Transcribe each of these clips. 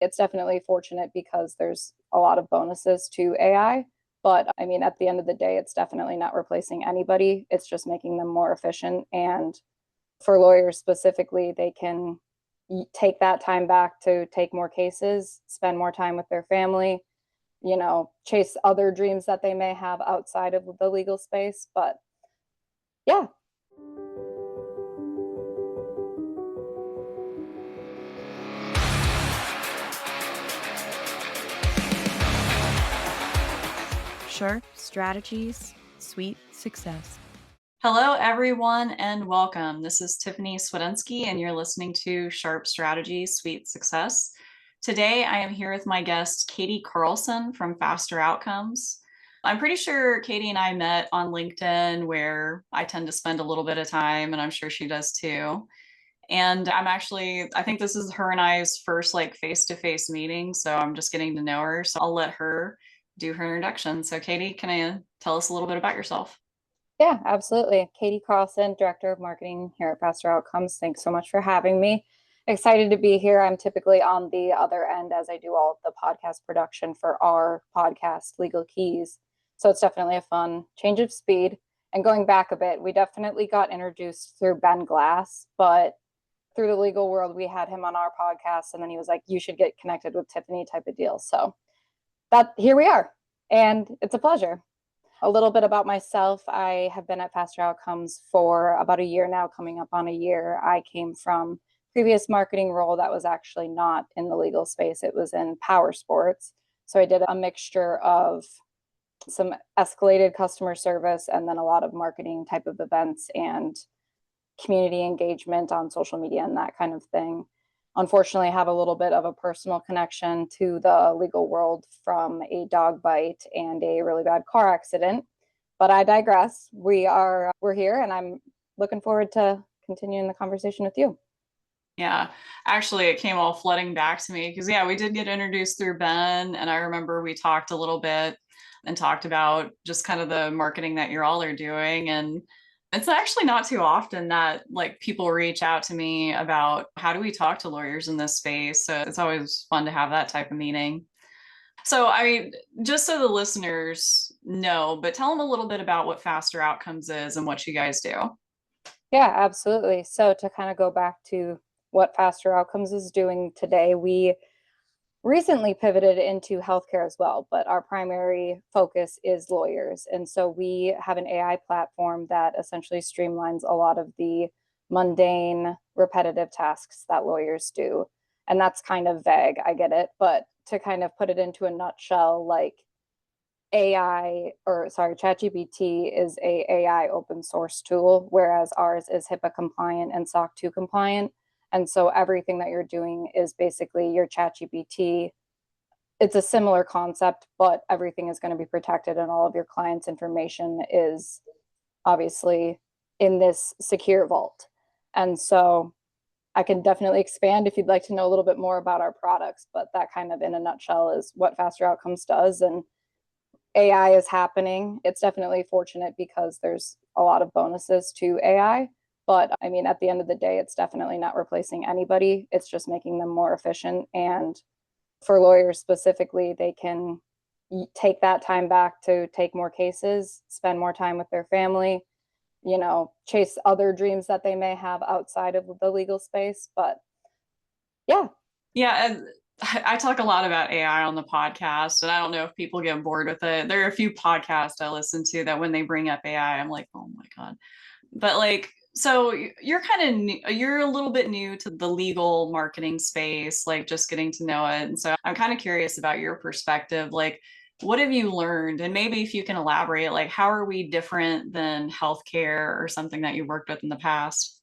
It's definitely fortunate because there's a lot of bonuses to AI. But I mean, at the end of the day, it's definitely not replacing anybody. It's just making them more efficient. And for lawyers specifically, they can take that time back to take more cases, spend more time with their family, chase other dreams that they may have outside of the legal space. But yeah. Sharp strategies, sweet success. Hello, everyone, and welcome. This is Tiffany Swedensky, and you're listening to Sharp Strategies, Sweet Success. Today, I am here with my guest, Katie Carlson from Faster Outcomes. I'm pretty sure Katie and I met on LinkedIn, where I tend to spend a little bit of time, and I'm sure she does too. And I think this is her and I's first face-to-face meeting, so I'm just getting to know her. So I'll let her do her introduction. So Katie, can you tell us a little bit about yourself? Yeah, absolutely. Katie Carlson, Director of Marketing here at Faster Outcomes. Thanks so much for having me. Excited to be here. I'm typically on the other end as I do all of the podcast production for our podcast, Legal Keys. So it's definitely a fun change of speed. And going back a bit, we definitely got introduced through Ben Glass, but through the legal world, we had him on our podcast, and then he was like, "You should get connected with Tiffany," type of deal. So that here we are, and it's a pleasure. A little bit about myself. I have been at Faster Outcomes for about a year now, coming up on a year. I came from previous marketing role that was actually not in the legal space. It was in power sports. So I did a mixture of some escalated customer service and then a lot of marketing type of events and community engagement on social media and that kind of thing. Unfortunately, I have a little bit of a personal connection to the legal world from a dog bite and a really bad car accident. But I digress. We're here, and I'm looking forward to continuing the conversation with you. Yeah, actually, it came all flooding back to me because, yeah, we did get introduced through Ben. And I remember we talked a little bit and talked about just kind of the marketing that you all are doing. And it's actually not too often that people reach out to me about how do we talk to lawyers in this space. So it's always fun to have that type of meeting. So, I mean, just so the listeners know, but tell them a little bit about what Faster Outcomes is and what you guys do. Yeah, absolutely. So to kind of go back to what Faster Outcomes is doing today, we recently pivoted into healthcare as well, but our primary focus is lawyers. And so we have an AI platform that essentially streamlines a lot of the mundane, repetitive tasks that lawyers do. And that's kind of vague, I get it, but to kind of put it into a nutshell, ChatGPT is a AI open source tool, whereas ours is HIPAA compliant and SOC 2 compliant. And so everything that you're doing is basically your ChatGPT. It's a similar concept, but everything is going to be protected, and all of your clients' information is obviously in this secure vault. And so I can definitely expand if you'd like to know a little bit more about our products, but that kind of in a nutshell is what Faster Outcomes does. And AI is happening. It's definitely fortunate because there's a lot of bonuses to AI. But I mean, at the end of the day, it's definitely not replacing anybody. It's just making them more efficient. And for lawyers specifically, they can take that time back to take more cases, spend more time with their family, chase other dreams that they may have outside of the legal space. But yeah. Yeah, and I talk a lot about AI on the podcast, and I don't know if people get bored with it. There are a few podcasts I listen to that when they bring up AI, I'm like, oh my God. But so you're you're a little bit new to the legal marketing space, just getting to know it. And so I'm kind of curious about your perspective. What have you learned? And maybe if you can elaborate, how are we different than healthcare or something that you worked with in the past?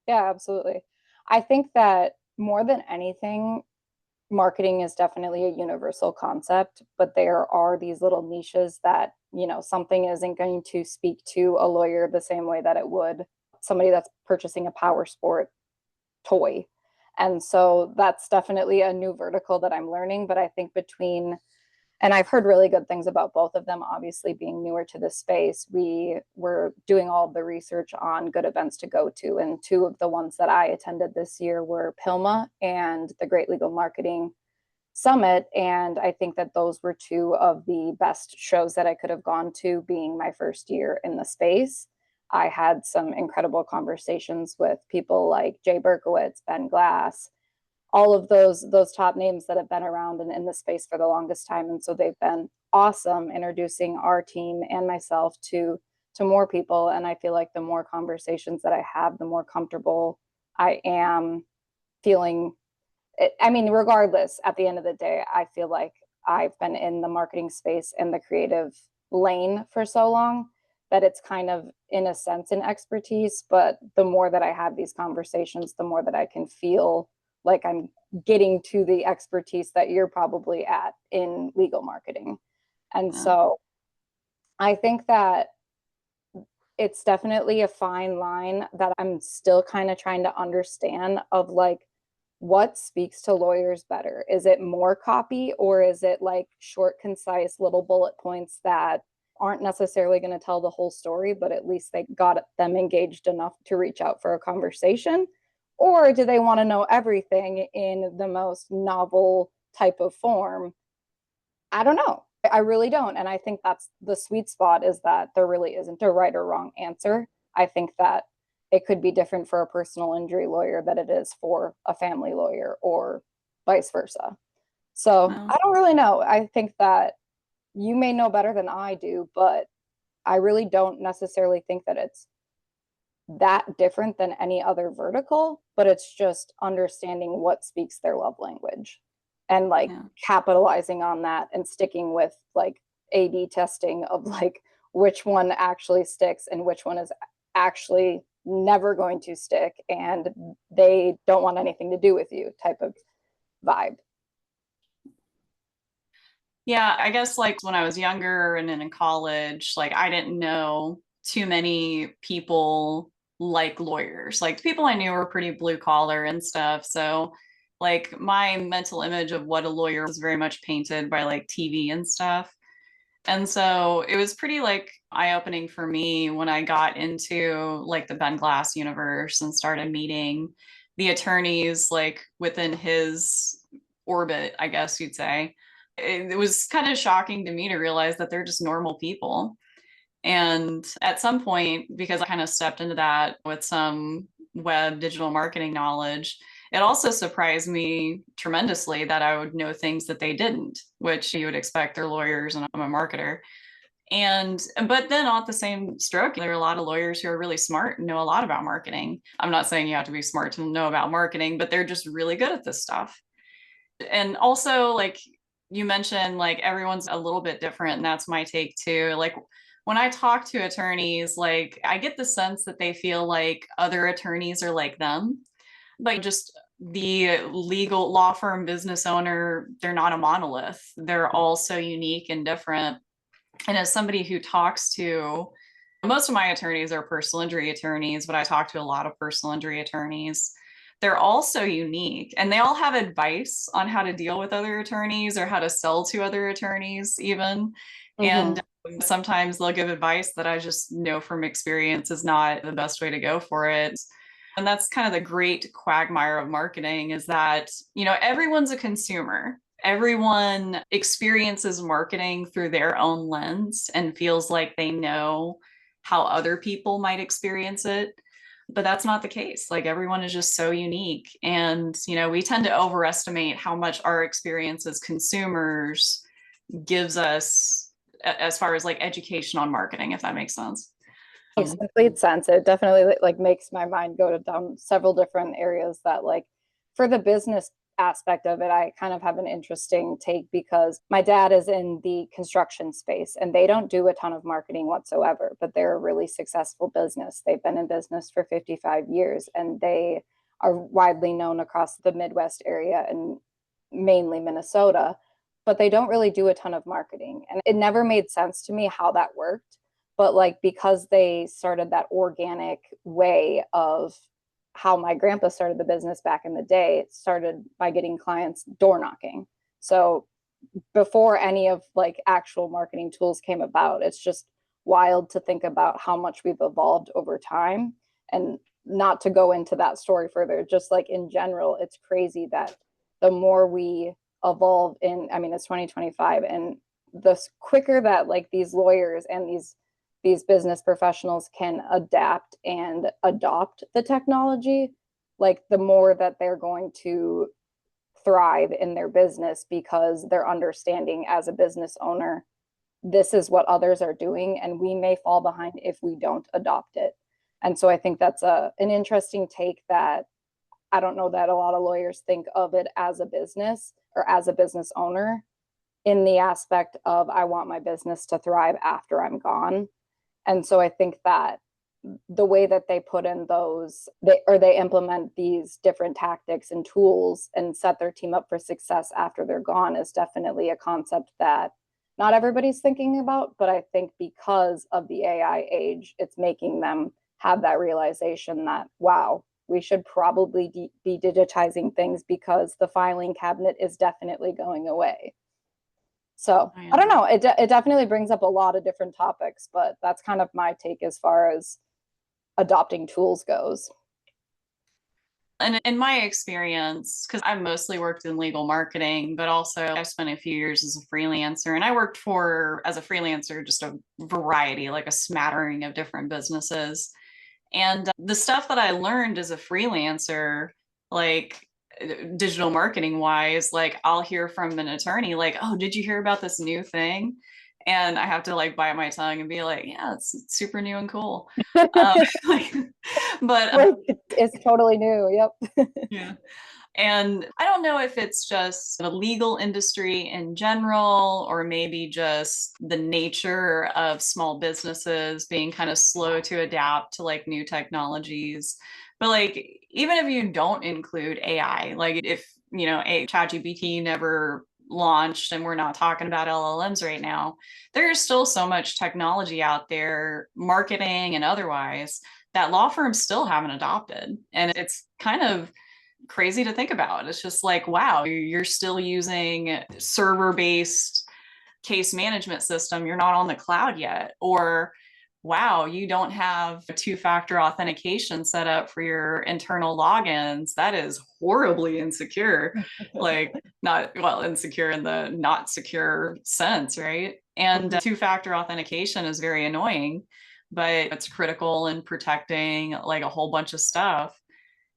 Yeah, absolutely. I think that more than anything, marketing is definitely a universal concept, but there are these little niches that, something isn't going to speak to a lawyer the same way that it would somebody that's purchasing a power sport toy. And so that's definitely a new vertical that I'm learning. But I think and I've heard really good things about both of them, obviously being newer to the space. We were doing all of the research on good events to go to. And two of the ones that I attended this year were PILMA and the Great Legal Marketing summit. And I think that those were two of the best shows that I could have gone to, being my first year in the space. I had some incredible conversations with people like Jay Berkowitz, Ben Glass, all of those top names that have been around and in the space for the longest time. And so they've been awesome introducing our team and myself to more people. And I feel like the more conversations that I have, the more comfortable I am feeling. I mean, regardless, at the end of the day, I feel like I've been in the marketing space and the creative lane for so long that it's kind of, in a sense, an expertise. But the more that I have these conversations, the more that I can feel like I'm getting to the expertise that you're probably at in legal marketing. And so I think that it's definitely a fine line that I'm still kind of trying to understand, of like, what speaks to lawyers better? Is it more copy, or is it like short, concise little bullet points that aren't necessarily going to tell the whole story, but at least they got them engaged enough to reach out for a conversation? Or do they want to know everything in the most novel type of form? I don't know. I really don't. And I think that's the sweet spot, is that there really isn't a right or wrong answer. I think that it could be different for a personal injury lawyer than it is for a family lawyer, or vice versa. So I don't really know. I think that you may know better than I do, but I really don't necessarily think that it's that different than any other vertical, but it's just understanding what speaks their love language and like capitalizing on that and sticking with like A/B testing of like which one actually sticks and which one is actually never going to stick and they don't want anything to do with you type of vibe. Yeah, I guess like when I was younger and in college, like I didn't know too many people like lawyers. Like the people I knew were pretty blue collar and stuff. So like my mental image of what a lawyer was very much painted by like TV and stuff. And so it was pretty like eye-opening for me when I got into like the Ben Glass universe and started meeting the attorneys like within his orbit, I guess you'd say. It was kind of shocking to me to realize that they're just normal people. And at some point, because I kind of stepped into that with some web digital marketing knowledge, it also surprised me tremendously that I would know things that they didn't, which you would expect. They're lawyers and I'm a marketer. But then at the same stroke, there are a lot of lawyers who are really smart and know a lot about marketing. I'm not saying you have to be smart to know about marketing, but they're just really good at this stuff. And also, like you mentioned, like everyone's a little bit different, and that's my take too. Like when I talk to attorneys, like I get the sense that they feel like other attorneys are like them, but just the legal law firm business owner, they're not a monolith. They're all so unique and different. And as somebody who talks to, most of my attorneys are personal injury attorneys, but I talk to a lot of personal injury attorneys. They're all so unique and they all have advice on how to deal with other attorneys or how to sell to other attorneys, even. And sometimes they'll give advice that I just know from experience is not the best way to go for it. And that's kind of the great quagmire of marketing, is that, you know, everyone's a consumer. Everyone experiences marketing through their own lens and feels like they know how other people might experience it. But that's not the case. Like everyone is just so unique. And, you know, we tend to overestimate how much our experience as consumers gives us as far as like education on marketing, if that makes sense. Makes complete sense. It definitely like makes my mind go down several different areas that, like, for the business aspect of it, I kind of have an interesting take because my dad is in the construction space and they don't do a ton of marketing whatsoever, but they're a really successful business. They've been in business for 55 years and they are widely known across the Midwest area and mainly Minnesota, but they don't really do a ton of marketing. And it never made sense to me how that worked. But like, because they started that organic way of how my grandpa started the business back in the day, it started by getting clients door knocking. So before any of like actual marketing tools came about, it's just wild to think about how much we've evolved over time. And not to go into that story further, just like in general, it's crazy that the more we evolve in, I mean, it's 2025, and the quicker that like these lawyers and these business professionals can adapt and adopt the technology, like the more that they're going to thrive in their business, because they're understanding as a business owner, this is what others are doing, and we may fall behind if we don't adopt it. And so I think that's an interesting take that I don't know that a lot of lawyers think of it as a business or as a business owner, in the aspect of I want my business to thrive after I'm gone. And so I think that the way that they put in they implement these different tactics and tools and set their team up for success after they're gone is definitely a concept that not everybody's thinking about. But I think because of the AI age, it's making them have that realization that, wow, we should probably be digitizing things, because the filing cabinet is definitely going away. So I don't know. It definitely brings up a lot of different topics, but that's kind of my take as far as adopting tools goes. And in my experience, because I've mostly worked in legal marketing, but also I've spent a few years as a freelancer, and I worked as a freelancer, just a variety, like a smattering of different businesses. And the stuff that I learned as a freelancer, like digital marketing wise, like I'll hear from an attorney, like, oh, did you hear about this new thing? And I have to like bite my tongue and be like, yeah, it's super new and cool. Like, but It's totally new. Yep. yeah. And I don't know if it's just the legal industry in general, or maybe just the nature of small businesses being kind of slow to adapt to like new technologies. But like, even if you don't include AI, like if, a ChatGPT never launched and we're not talking about LLMs right now, there's still so much technology out there, marketing and otherwise, that law firms still haven't adopted. And it's kind of crazy to think about. It's just like, wow, you're still using server-based case management system. You're not on the cloud yet. Or, wow, you don't have a two-factor authentication set up for your internal logins. That is horribly insecure. Like, not, well, insecure in the not secure sense, right? And two-factor authentication is very annoying, but it's critical in protecting like a whole bunch of stuff.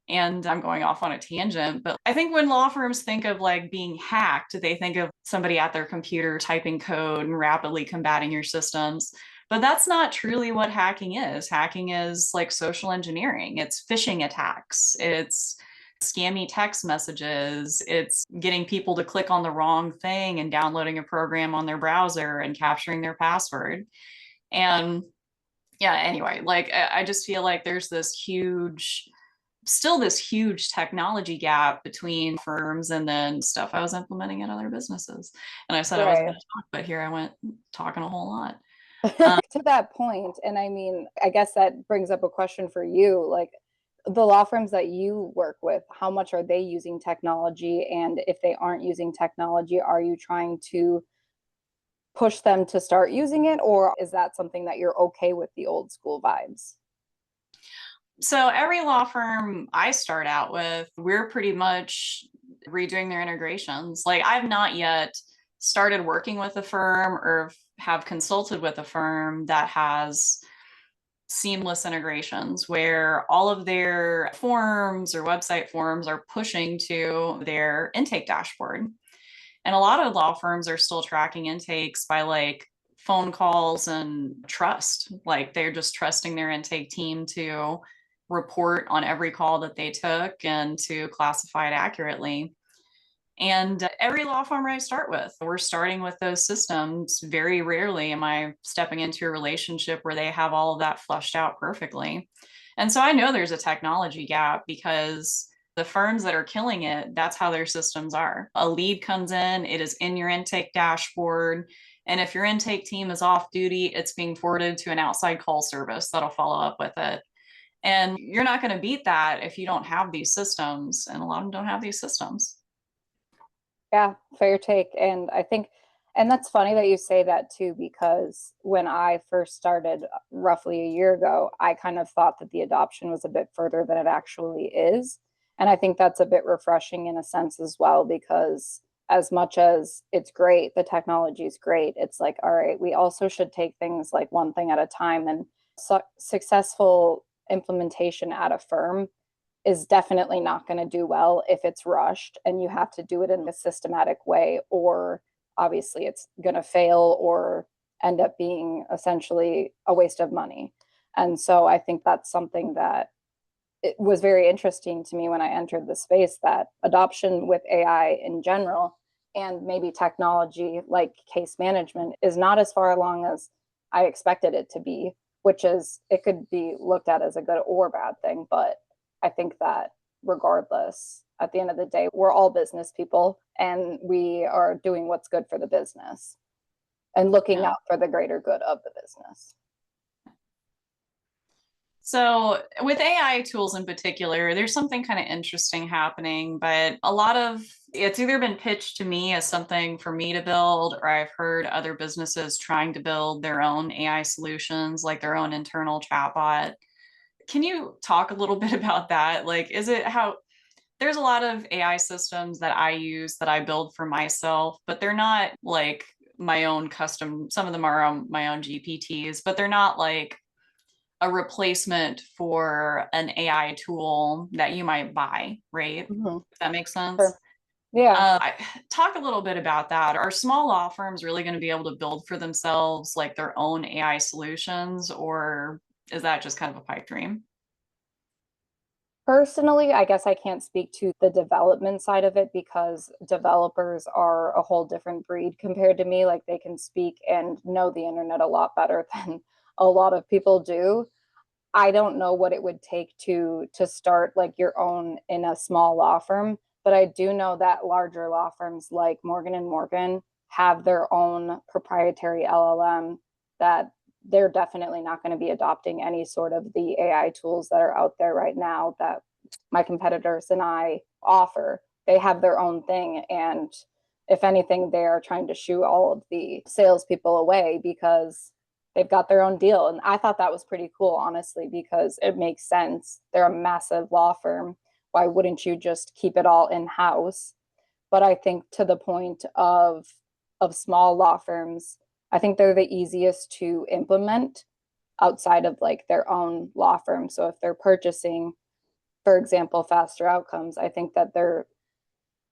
And I'm going off on a tangent, but I think when law firms think of like being hacked, they think of somebody at their computer typing code and rapidly combating your systems. But that's not truly what hacking is. Hacking is like social engineering. It's phishing attacks. It's scammy text messages. It's getting people to click on the wrong thing and downloading a program on their browser and capturing their password. And yeah, anyway, like I just feel like there's still this huge technology gap between firms and then stuff I was implementing in other businesses. And I said I was going to talk, but here I went talking a whole lot. To that point, and I mean, I guess that brings up a question for you. Like, the law firms that you work with, how much are they using technology? And if they aren't using technology, are you trying to push them to start using it? Or is that something that you're okay with, the old school vibes? So every law firm I start out with, we're pretty much redoing their integrations. Like, I've not yet started working with a firm or have consulted with a firm that has seamless integrations where all of their forms or website forms are pushing to their intake dashboard. And a lot of law firms are still tracking intakes by like phone calls and trust. Like, they're just trusting their intake team to report on every call that they took and to classify it accurately. And every law firm I start with, we're starting with those systems. Very rarely am I stepping into a relationship where they have all of that flushed out perfectly. And so I know there's a technology gap, because the firms that are killing it, that's how their systems are. A lead comes in, it is in your intake dashboard. And if your intake team is off duty, it's being forwarded to an outside call service that'll follow up with it. And you're not going to beat that if you don't have these systems. And a lot of them don't have these systems. Yeah, fair take. And I think, and that's funny that you say that too, because when I first started roughly a year ago, I kind of thought that the adoption was a bit further than it actually is. And I think that's a bit refreshing in a sense as well, because as much as it's great, the technology is great, it's like, all right, we also should take things like one thing at a time. And successful implementation at a firm is definitely not going to do well if it's rushed, and you have to do it in a systematic way, or obviously it's going to fail or end up being essentially a waste of money. And so I think that's something that it was very interesting to me when I entered the space, that adoption with AI in general and maybe technology like case management is not as far along as I expected it to be, which is, it could be looked at as a good or bad thing. But I think that regardless, at the end of the day, we're all business people and we are doing what's good for the business and looking out for the greater good of the business. So with AI tools in particular, there's something kind of interesting happening, but a lot of it's either been pitched to me as something for me to build, or I've heard other businesses trying to build their own AI solutions, like their own internal chatbot. Can you talk a little bit about that? Like, is it how there's a lot of AI systems that I use that I build for myself, but they're not like my own custom. Some of them are my own GPTs, but they're not like a replacement for an AI tool that you might buy, right? Mm-hmm. If that makes sense. Sure. Yeah. Talk a little bit about that. Are small law firms really going to be able to build for themselves like their own AI solutions, or is that just kind of a pipe dream? Personally, I guess I can't speak to the development side of it because developers are a whole different breed compared to me. Like, they can speak and know the internet a lot better than a lot of people do. I don't know what it would take to start like your own in a small law firm, but I do know that larger law firms like Morgan and Morgan have their own proprietary LLM that they're definitely not going to be adopting any sort of the AI tools that are out there right now that my competitors and I offer. They have their own thing, and if anything, they are trying to shoo all of the salespeople away because they've got their own deal. And I thought that was pretty cool, honestly, because it makes sense. They're a massive law firm. Why wouldn't you just keep it all in house? But I think to the point of small law firms, I think they're the easiest to implement outside of like their own law firm. So if they're purchasing, for example, faster outcomes, I think that their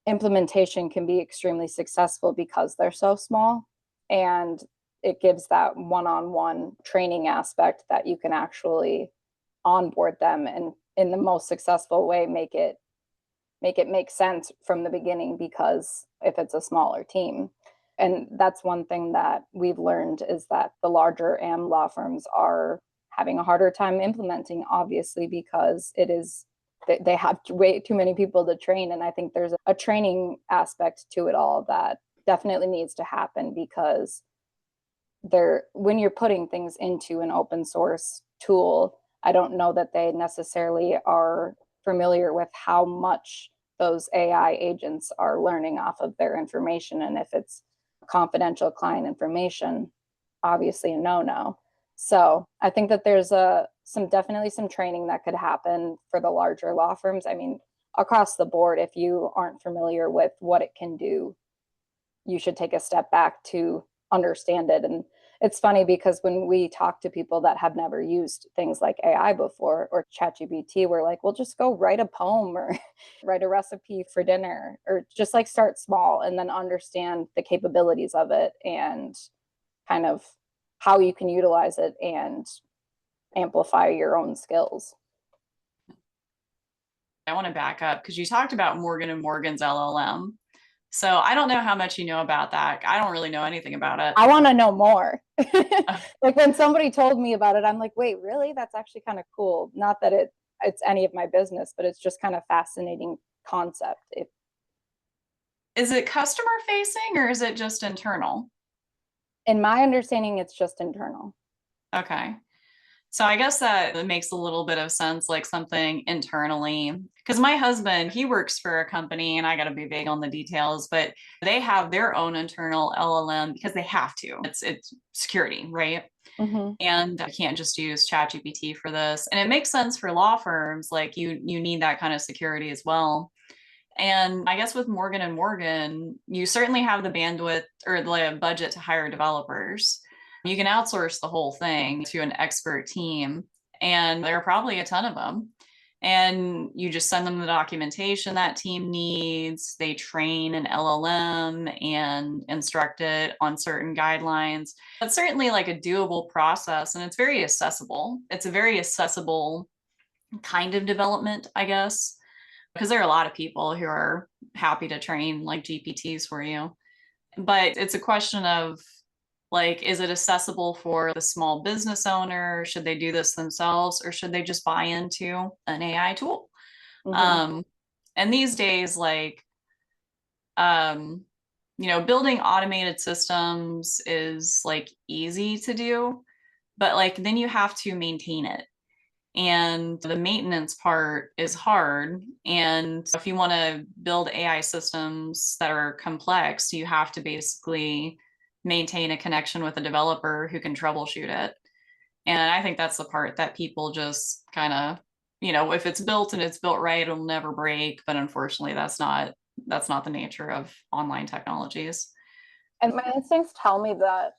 implementation can be extremely successful because they're so small, and it gives that one-on-one training aspect that you can actually onboard them and in the most successful way make it make sense from the beginning, because if it's a smaller team. And that's one thing that we've learned, is that the larger AM law firms are having a harder time implementing, obviously, because it is they have way too many people to train. And I think there's a training aspect to it all that definitely needs to happen, because when you're putting things into an open source tool, I don't know that they necessarily are familiar with how much those AI agents are learning off of their information. And if it's confidential client information, obviously a no. So I think that there's definitely some training that could happen for the larger law firms. I mean, across the board, if you aren't familiar with what it can do, you should take a step back to understand it. And it's funny because when we talk to people that have never used things like AI before or ChatGPT, we're like, well, just go write a poem or write a recipe for dinner, or just like start small and then understand the capabilities of it and kind of how you can utilize it and amplify your own skills. I want to back up because you talked about Morgan and Morgan's LLM. So I don't know how much you know about that. I don't really know anything about it. I want to know more. Like, when somebody told me about it, I'm like, wait, really? That's actually kind of cool. Not that it's any of my business, but it's just kind of fascinating concept. Is it customer facing or is it just internal? In my understanding, it's just internal. Okay. So I guess that makes a little bit of sense, like something internally. Because my husband, he works for a company, and I got to be vague on the details, but they have their own internal LLM because they have to. It's security, right? Mm-hmm. And I can't just use ChatGPT for this. And it makes sense for law firms, like you need that kind of security as well. And I guess with Morgan and Morgan, you certainly have the bandwidth or the budget to hire developers. You can outsource the whole thing to an expert team, and there are probably a ton of them. And you just send them the documentation that team needs. They train an LLM and instruct it on certain guidelines. It's certainly like a doable process, and it's very accessible. It's a very accessible kind of development, I guess, because there are a lot of people who are happy to train like GPTs for you. But it's a question of like, is it accessible for the small business owner? Should they do this themselves, or should they just buy into an AI tool? Mhm. And these days, like, um, building automated systems is like easy to do, but like then you have to maintain it. And the maintenance part is hard. And if you want to build AI systems that are complex, you have to basically maintain a connection with a developer who can troubleshoot it. And I think that's the part that people just kind of, if it's built and it's built right, it'll never break. But unfortunately, that's not the nature of online technologies. And my instincts tell me that,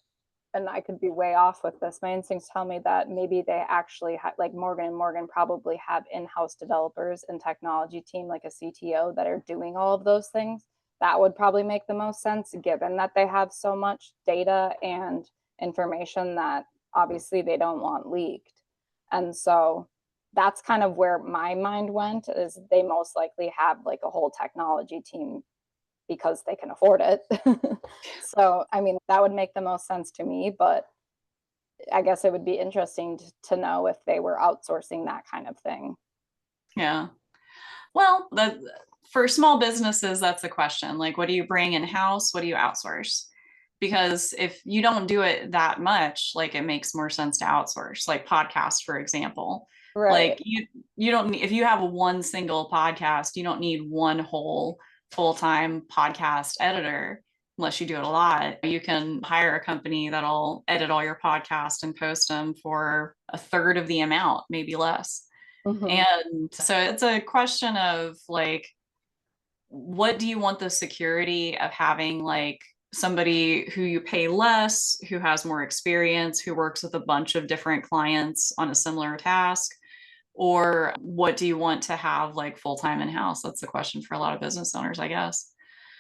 and I could be way off with this. My instincts tell me that maybe they actually have, like Morgan and Morgan probably have in-house developers and technology team, like a CTO, that are doing all of those things. That would probably make the most sense, given that they have so much data and information that obviously they don't want leaked. And so that's kind of where my mind went, is they most likely have like a whole technology team because they can afford it. So, I mean, that would make the most sense to me, but I guess it would be interesting to know if they were outsourcing that kind of thing. Yeah. Well, for small businesses, that's the question. Like, what do you bring in house? What do you outsource? Because if you don't do it that much, like it makes more sense to outsource, like podcasts, for example. Right. Like you don't need, if you have one single podcast, you don't need one whole full-time podcast editor unless you do it a lot. You can hire a company that'll edit all your podcasts and post them for a third of the amount, maybe less. Mm-hmm. And so it's a question of like, what do you want the security of having like somebody who you pay less, who has more experience, who works with a bunch of different clients on a similar task? Or what do you want to have like full time in house? That's the question for a lot of business owners, I guess.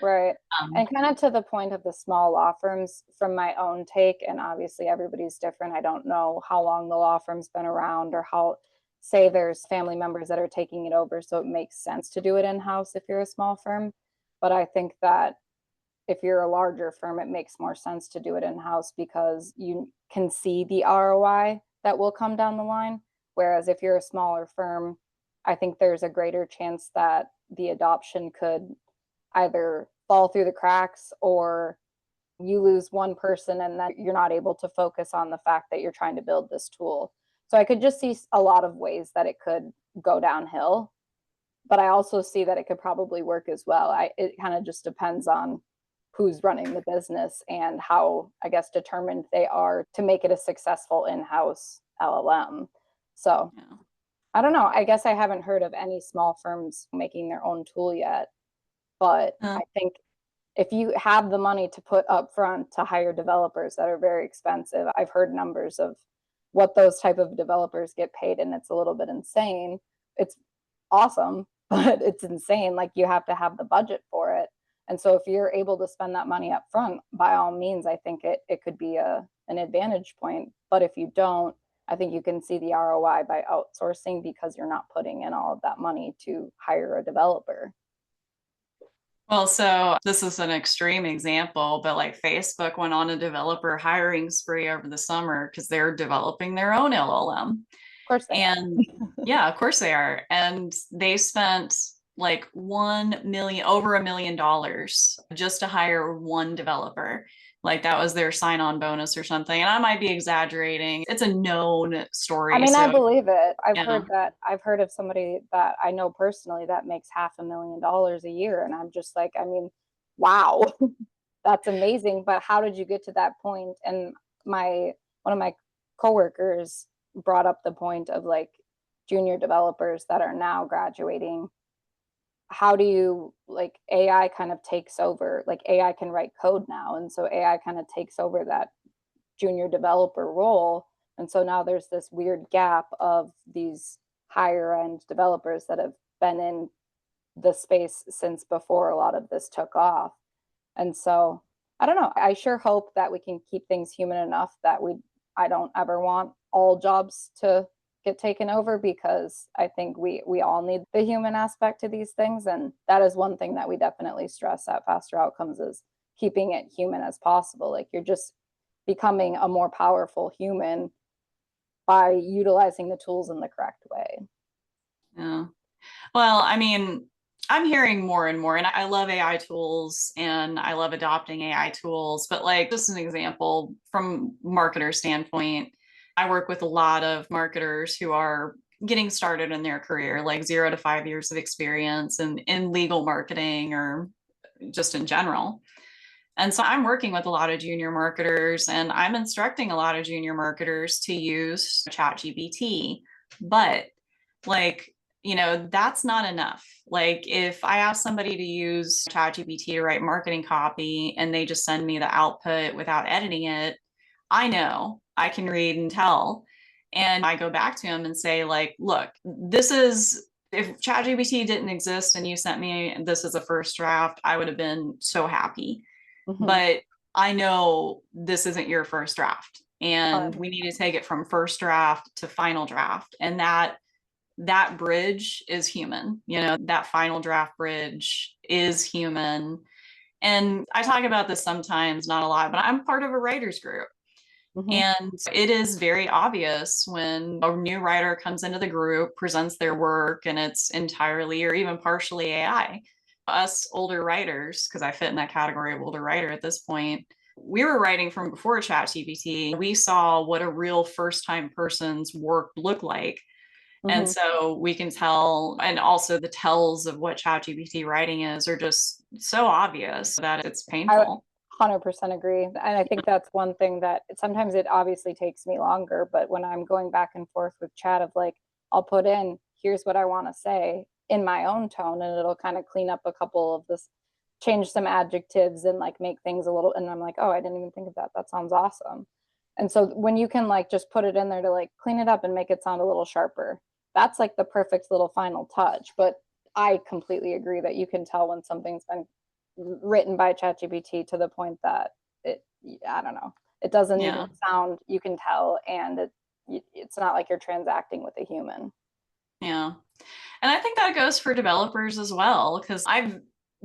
Right. Um, And kind of to the point of the small law firms, from my own take, and obviously everybody's different. I don't know how long the law firm's been around, or how, say, there's family members that are taking it over. So it makes sense to do it in house if you're a small firm. But I think that if you're a larger firm, it makes more sense to do it in house because you can see the ROI that will come down the line. Whereas if you're a smaller firm, I think there's a greater chance that the adoption could either fall through the cracks, or you lose one person and then you're not able to focus on the fact that you're trying to build this tool. So I could just see a lot of ways that it could go downhill, but I also see that it could probably work as well. It kind of just depends on who's running the business and how, I guess, determined they are to make it a successful in-house LLM. So yeah. I don't know. I guess I haven't heard of any small firms making their own tool yet, but Uh, I think if you have the money to put up front to hire developers that are very expensive, I've heard numbers of what those type of developers get paid, and it's a little bit insane. It's awesome, but it's insane. Like, you have to have the budget for it. And so if you're able to spend that money up front, by all means, I think it could be an advantage point. But if you don't, I think you can see the ROI by outsourcing, because you're not putting in all of that money to hire a developer. well, so this is an extreme example, but like Facebook went on a developer hiring spree over the summer because they're developing their own LLM. Of course they And yeah, of course they are. And they spent like 1 million, over $1 million just to hire one developer. Like that was their sign-on bonus or something. And I might be exaggerating. It's a known I story. mean, I So, believe it. yeah. I've heard of somebody that I know personally that makes $500,000 a year. And I'm just like, I mean, wow, that's amazing. But how did you get to that point? And one of my coworkers brought up the point of like junior developers that are now graduating. how do you, like, AI kind of takes over, like AI can write code now. And so AI kind of takes over that junior developer role. And so now there's this weird gap of these higher end developers that have been in the space since before a lot of this took off. And so I don't know. I sure hope that we can keep things human enough that I don't ever want all jobs to get taken over, because I think we all need the human aspect to these things. And that is one thing that we definitely stress at Faster Outcomes, is keeping it human as possible. Like, you're just becoming a more powerful human by utilizing the tools in the correct way. Yeah. Well, I mean, I'm hearing more and more, and I love AI tools and I love adopting AI tools. But like, just an example from marketer standpoint, I work with a lot of marketers who are getting started in their career, like 0 to 5 years of experience in legal marketing or just in general. And so I'm working with a lot of junior marketers, and I'm instructing a lot of junior marketers to use ChatGPT. But like, that's not enough. Like, if I ask somebody to use ChatGPT to write marketing copy and they just send me the output without editing it, I know I can read and tell. And I go back to them and say, like, look, this is, if ChatGPT didn't exist and you sent me this as a first draft, I would have been so happy. Mm-hmm. But I know this isn't your first draft, and we need to take it from first draft to final draft. And that bridge is human. That final draft bridge is human. And I talk about this sometimes, not a lot, but I'm part of a writers group. Mm-hmm. And it is very obvious when a new writer comes into the group, presents their work, and it's entirely or even partially AI. Us older writers, because I fit in that category of older writer at this point, we were writing from before ChatGPT. We saw what a real first time person's work looked like. Mm-hmm. And so we can tell, and also the tells of what ChatGPT writing is are just so obvious that it's painful. 100% agree. And I think that's one thing that sometimes it obviously takes me longer, but when I'm going back and forth with chat of like, I'll put in, here's what I want to say in my own tone, and it'll kind of clean up a couple of this, change some adjectives and like make things a little, and I'm like, oh, I didn't even think of that. That sounds awesome. And so when you can like just put it in there to like clean it up and make it sound a little sharper, that's like the perfect little final touch. But I completely agree that you can tell when something's been written by ChatGPT to the point that I don't know, it doesn't even sound, you can tell, and it's not like you're transacting with a human. Yeah. And I think that goes for developers as well, because I've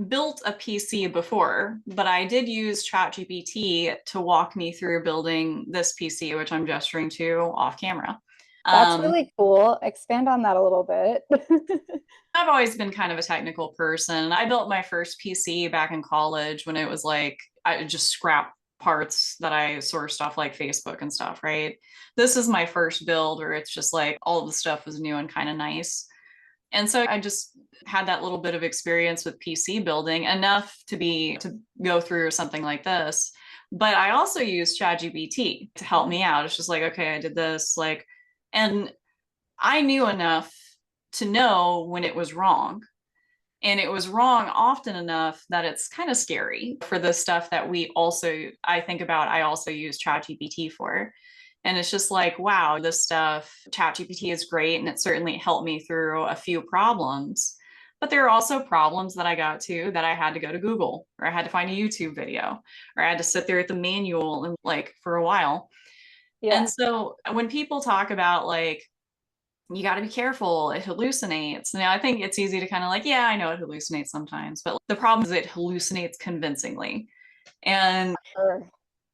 built a PC before, but I did use ChatGPT to walk me through building this PC, which I'm gesturing to off camera. That's really cool. Expand on that a little bit. I've always been kind of a technical person. I built my first PC back in college when it was like, I just scrap parts that I sourced off like Facebook and stuff, right? This is my first build where it's just like all of the stuff was new and kind of nice. And so I just had that little bit of experience with PC building, enough to go through something like this. But I also used ChatGPT to help me out. It's just like, okay, I did this, like, and I knew enough to know when it was wrong. And it was wrong often enough that it's kind of scary for the stuff that I think about, I also use ChatGPT for. And it's just like, wow, this stuff, ChatGPT is great. And it certainly helped me through a few problems. But there are also problems that I got to that I had to go to Google, or I had to find a YouTube video, or I had to sit there at the manual and like for a while. Yeah. And so when people talk about like, you got to be careful, it hallucinates. Now, I think it's easy to kind of like, yeah, I know it hallucinates sometimes, but the problem is it hallucinates convincingly. And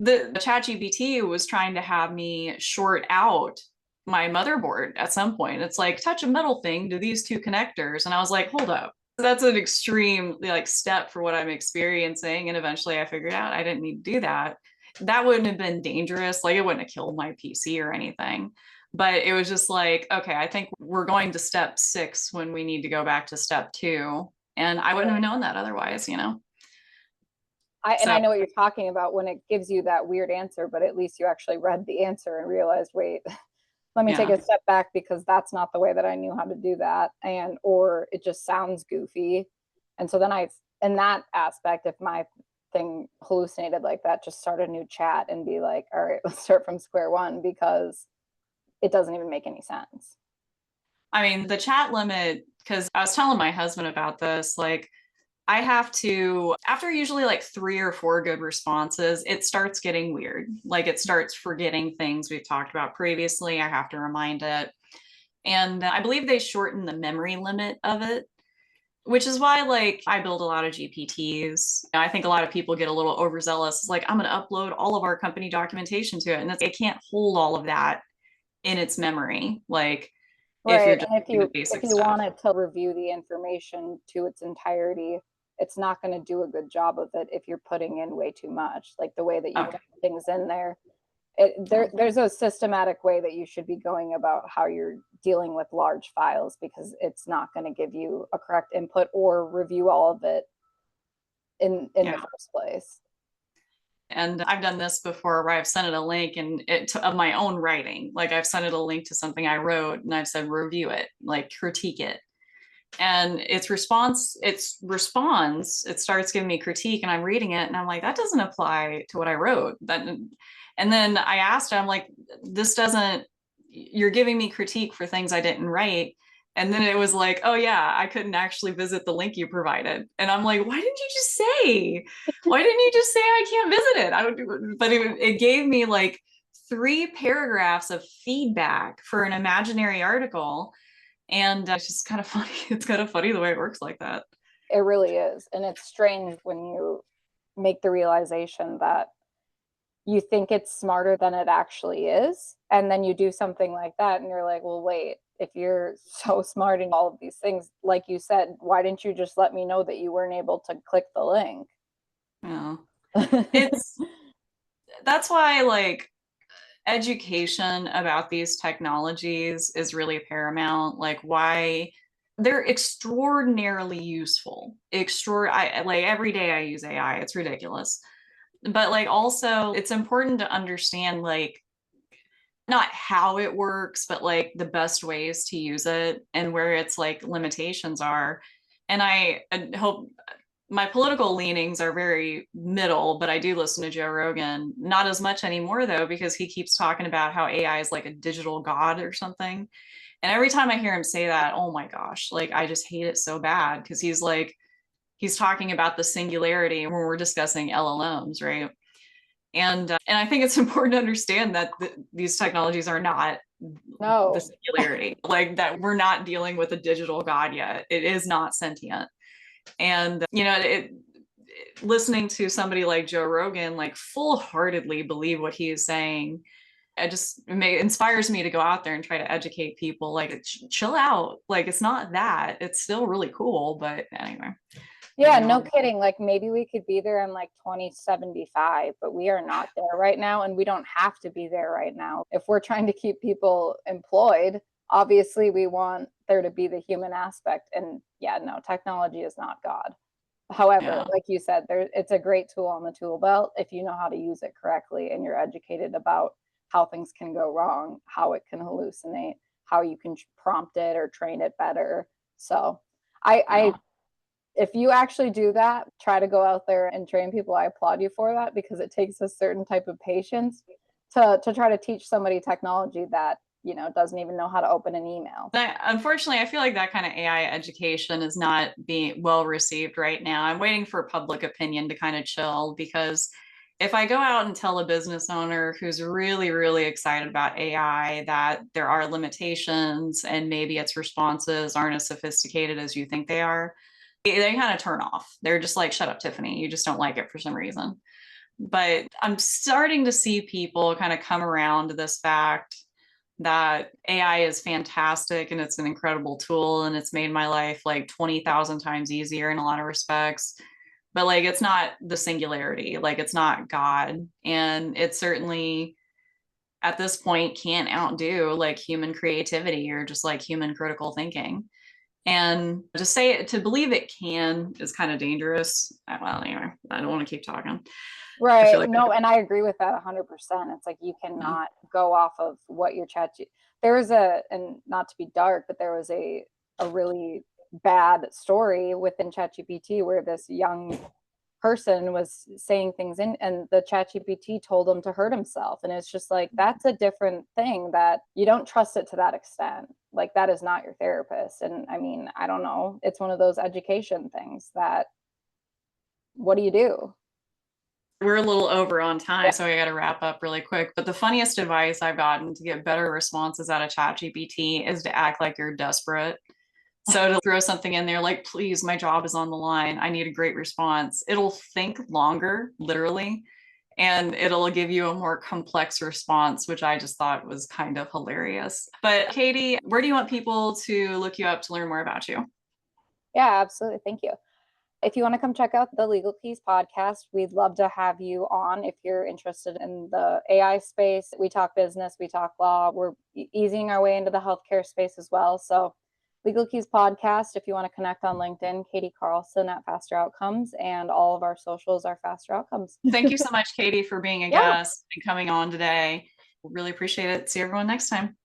the ChatGPT was trying to have me short out my motherboard at some point. It's like, touch a metal thing to these two connectors. And I was like, hold up. That's an extreme like step for what I'm experiencing. And eventually I figured out I didn't need to do that. That wouldn't have been dangerous. Like, it wouldn't have killed my PC or anything. But it was just like, okay, I think we're going to step 6 when we need to go back to step 2. And I wouldn't have known that otherwise, And I know what you're talking about when it gives you that weird answer, but at least you actually read the answer and realized, wait, let me take a step back, because that's not the way that I knew how to do that. Or it just sounds goofy. And so then in that aspect, if my thing hallucinated like that, just start a new chat and be like, all right, let's start from square one, because it doesn't even make any sense. I mean, the chat limit, because I was telling my husband about this, like I have to, after usually like 3 or 4 good responses, it starts getting weird. Like it starts forgetting things we've talked about previously. I have to remind it. And I believe they shorten the memory limit of it, which is why like I build a lot of GPTs. I think a lot of people get a little overzealous. It's like, I'm going to upload all of our company documentation to it. And it can't hold all of that in its memory. Like if you're Right. just And doing the if basic you stuff. want it to review the information to its entirety, it's not going to do a good job of it if you're putting in way too much. Like the way that you Okay. put things in there, there's a systematic way that you should be going about how you're dealing with large files, because it's not going to give you a correct input or review all of it in Yeah. the first place. And I've done this before where I've sent it a link of my own writing. Like I've sent it a link to something I wrote and I've said, review it, like critique it. And it responds, it starts giving me critique and I'm reading it and I'm like, that doesn't apply to what I wrote. And then I asked him, I'm like, you're giving me critique for things I didn't write. And then it was like, oh yeah, I couldn't actually visit the link you provided. And I'm like, why didn't you just say? Why didn't you just say I can't visit it? But it gave me like 3 paragraphs of feedback for an imaginary article. And it's just kind of funny. It's kind of funny the way it works like that. It really is. And it's strange when you make the realization that you think it's smarter than it actually is. And then you do something like that and you're like, well, wait, if you're so smart in all of these things, like you said, why didn't you just let me know that you weren't able to click the link? Yeah. That's why like education about these technologies is really paramount. Like why they're extraordinarily useful. Like every day I use AI. It's ridiculous. But like also it's important to understand like not how it works, but like the best ways to use it and where its like limitations are. And I hope my political leanings are very middle, but I do listen to Joe Rogan. Not as much anymore though, because he keeps talking about how AI is like a digital god or something. And every time I hear him say that, oh my gosh, like I just hate it so bad because he's talking about the singularity when we're discussing LLMs, right? And I think it's important to understand that these technologies are not the singularity, like that we're not dealing with a digital god yet. It is not sentient. And listening to somebody like Joe Rogan like full-heartedly believe what he is saying, it inspires me to go out there and try to educate people like chill out, like it's not that, it's still really cool, but anyway. Yeah, no kidding. Like maybe we could be there in like 2075, but we are not there right now, and we don't have to be there right now. If we're trying to keep people employed, obviously we want there to be the human aspect. And yeah, no, technology is not God. However, like you said, it's a great tool on the tool belt if you know how to use it correctly and you're educated about how things can go wrong, how it can hallucinate, how you can prompt it or train it better. So I if you actually do that, try to go out there and train people. I applaud you for that, because it takes a certain type of patience to try to teach somebody technology that, you know, doesn't even know how to open an email. Unfortunately, I feel like that kind of AI education is not being well received right now. I'm waiting for public opinion to kind of chill, because if I go out and tell a business owner who's really, really excited about AI that there are limitations and maybe its responses aren't as sophisticated as you think they are, they kind of turn off. They're just like, shut up, Tiffany. You just don't like it for some reason. But I'm starting to see people kind of come around to this fact that AI is fantastic and it's an incredible tool and it's made my life like 20,000 times easier in a lot of respects. But like, it's not the singularity, like, it's not God. And it certainly at this point can't outdo like human creativity or just like human critical thinking. And to believe it can is kind of dangerous. Well, anyway, I don't want to keep talking. Right. No, and I agree with that 100%. It's like you cannot go off of what your chat. There was and not to be dark, but there was a really bad story within ChatGPT where this young person was saying things and the ChatGPT told him to hurt himself. And it's just like, that's a different thing, that you don't trust it to that extent. Like, that is not your therapist. And I mean, I don't know. It's one of those education things that, what do you do? We're a little over on time, so I got to wrap up really quick. But the funniest advice I've gotten to get better responses out of ChatGPT is to act like you're desperate. So to throw something in there like, please, my job is on the line, I need a great response. It'll think longer, literally, and it'll give you a more complex response, which I just thought was kind of hilarious. But Katie, where do you want people to look you up to learn more about you? Yeah, absolutely. Thank you. If you want to come check out the Legal Keys podcast, we'd love to have you on if you're interested in the AI space. We talk business, we talk law. We're easing our way into the healthcare space as well. So Legal Keys podcast, if you want to connect on LinkedIn, Katie Carlson at Faster Outcomes, and all of our socials are Faster Outcomes. Thank you so much, Katie, for being a guest and coming on today. Really appreciate it. See everyone next time.